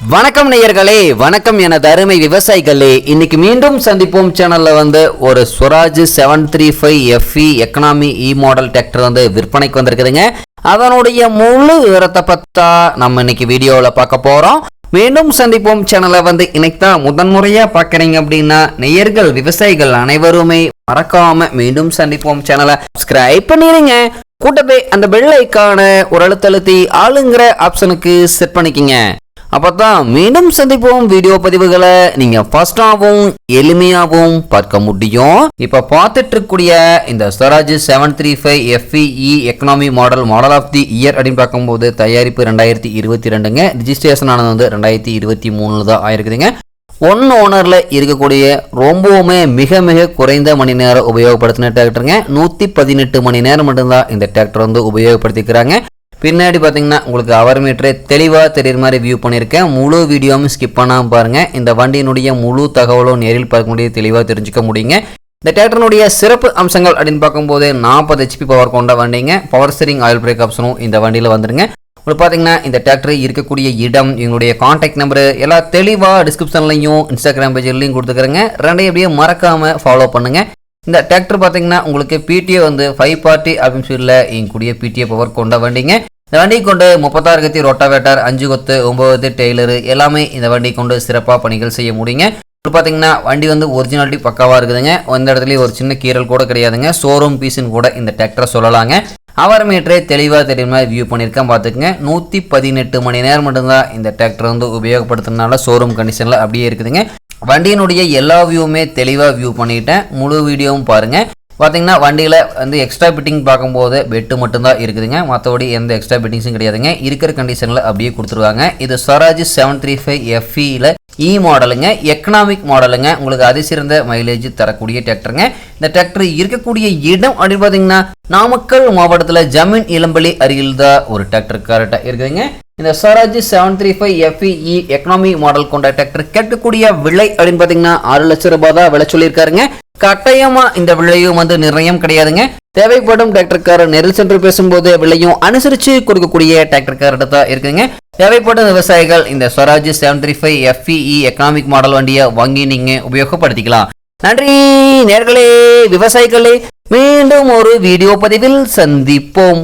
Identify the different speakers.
Speaker 1: வணக்கம் நேயர்களே, வணக்கம் எனது அருமை விவசாயிகளே. இன்னைக்கு மீண்டும் சந்திப்போம் சேனல்ல ஒரு ஸ்வராஜ் 735 FE எக்கனாமி இ மாடல் டிராக்டர் விற்பனைக்கு வந்திருக்குதுங்க. அதனுடைய முழு விவரத்தை பத்தா நம்ம இன்னைக்கு வீடியோவில் பார்க்க போறோம். மீண்டும் சந்திப்போம் சேனலை இன்னைக்கு தான் முதன்முறையா பார்க்குறீங்க அப்படின்னா நேயர்கள் விவசாயிகள் அனைவருமே மறக்காம மீண்டும் சந்திப்போம் சேனலை சப்ஸ்கிரைப் பண்ணிடுங்க. கூட்டத்தை அந்த பெல் ஐக்கான ஒரு அழுத்தழுத்தி ஆளுங்கிற ஆப்ஷனுக்கு செட் பண்ணிக்கிங்க. அப்பதான் மீண்டும் சந்திப்போம் வீடியோ பதிவுகளை நீங்க ஃபாஸ்டாகவும் எளிமையாகவும் பார்க்க முடியும். இப்ப பார்த்துட்டு இருக்கக்கூடிய இந்த Swaraj 735 FE economy model of the year அப்படின்னு பார்க்கும்போது தயாரிப்பு 2022ங்க. ரிஜிஸ்ட்ரேஷன் ஆனது 2023 தான் ஆயிருக்குதுங்க. ஒன் ஓனர்ல இருக்கக்கூடிய ரொம்பவுமே மிக மிக குறைந்த மணி நேரம் உபயோகப்படுத்தின டிராக்டருங்க. 118 மணி நேரம் மட்டும்தான் இந்த டிராக்டர் உபயோகப்படுத்திக்கிறாங்க. பின்னாடி பார்த்தீங்கன்னா உங்களுக்கு அவர் மீட்டரே தெளிவாக தெரியுற மாதிரி வியூ பண்ணியிருக்கேன். முழு வீடியோவும் ஸ்கிப் பண்ணாமல் பாருங்கள். இந்த வண்டியினுடைய முழு தகவலும் நேரில் பார்க்க முடியாது, தெளிவாக தெரிஞ்சுக்க முடியுங்க. இந்த டிராக்டருடைய சிறப்பு அம்சங்கள் அப்படின்னு பார்க்கும்போது 40 HP பவர் கொண்ட வண்டிங்க. பவர் ஸ்டீரிங் ஆயில் பிரேக் ஆப்ஷனும் இந்த வண்டியில் வந்துருங்க. உங்களுக்கு பார்த்தீங்கன்னா இந்த டிராக்டர் இருக்கக்கூடிய இடம், எங்களுடைய கான்டாக்ட் நம்பரு எல்லாம் தெளிவாக டிஸ்கிரிப்ஷன்லையும் இன்ஸ்டாகிராம் பேஜ்லையும் கொடுத்துக்கிறேங்க. ரெண்டையும் அப்படியே மறக்காமல் ஃபாலோ பண்ணுங்கள். இந்த டிராக்டர் பார்த்தீங்கன்னா உங்களுக்கு பிடிஏ 5 பார்ட்டி அப்படின்னு சொல்லி எங்களுடைய பிடிஏ பவர் கொண்ட வண்டிங்க. இந்த வண்டியை கொண்டு 36 கத்தி ரொட்டாவேட்டர், 5 கொத்து, 9 டெய்லரு எல்லாமே இந்த வண்டியை கொண்டு சிறப்பாக பணிகள் செய்ய முடியுங்க. இப்போ பார்த்தீங்கன்னா வண்டி ஒரிஜினாலிட்டி பக்காவாக இருக்குதுங்க. எந்த இடத்துலையும் ஒரு சின்ன கீரல் கூட கிடையாதுங்க. ஷோரூம் பீஸுன்னு கூட இந்த டிராக்டரை சொல்லலாங்க. அவர் மீட்டரே தெளிவாக தெரியுமா வியூ பண்ணியிருக்கேன் பார்த்துக்குங்க. 118 மணி நேரம் மட்டும்தான் இந்த டிராக்டர் உபயோகப்படுத்துறதுனால ஷோரூம் கண்டிஷனில் அப்படியே இருக்குதுங்க. வண்டியினுடைய எல்லா வியூவுமே தெளிவாக வியூ பண்ணிட்டேன். முழு வீடியோவும் பாருங்கள். பார்த்தீங்கன்னா வண்டியில் எக்ஸ்ட்ரா பிட்டிங் பார்க்கும்போது பெட்டு மட்டும்தான் இருக்குதுங்க. மற்றபடி எந்த எக்ஸ்ட்ரா பிட்டிங்ஸும் கிடையாதுங்க. இருக்கிற கண்டிஷனில் அப்படியே கொடுத்துருவாங்க. இது ஸ்வராஜ் 735 FEயில் இ மாடலுங்க, எக்கனாமிக் மாடலுங்க. உங்களுக்கு அதிசிறந்த மைலேஜ் தரக்கூடிய டிராக்டருங்க. இந்த டிராக்டர் இருக்கக்கூடிய இடம் அப்படின்னு பார்த்தீங்கன்னா நாமக்கல் மாவட்டத்தில் ஜமீன் இளம்பள்ளி அருகில் தான் ஒரு டிராக்டர் கரெக்டாக இருக்குதுங்க. இந்த ஸ்வராஜ் 735 FE எக்கனாமி மாடல் கொண்ட டிராக்டர் கேட்கக்கூடிய விலை அப்படின்னு பார்த்தீங்கன்னா 6 லட்சம் ரூபாய் தான் விலை சொல்லியிருக்காருங்க. கட்டாயமா இந்த விலையும் நிர்ணயம் கிடையாதுங்க. தேவைப்படும் டிராக்டர்காரர் நெரில் சென்று பேசும்போது விலையும் அனுசரித்து கொடுக்கக்கூடிய டிராக்டர்கார்ட்ட தான் இருக்குங்க. தேவைப்படும் விவசாயிகள் இந்த ஸ்வராஜ் 735 FE எக்கனாமிக் மாடல் வண்டியை வாங்கி நீங்க உபயோகப்படுத்திக்கலாம். நன்றி நேர்களே, விவசாயிகளே. மீண்டும் ஒரு வீடியோ பதிவில் சந்திப்போம்.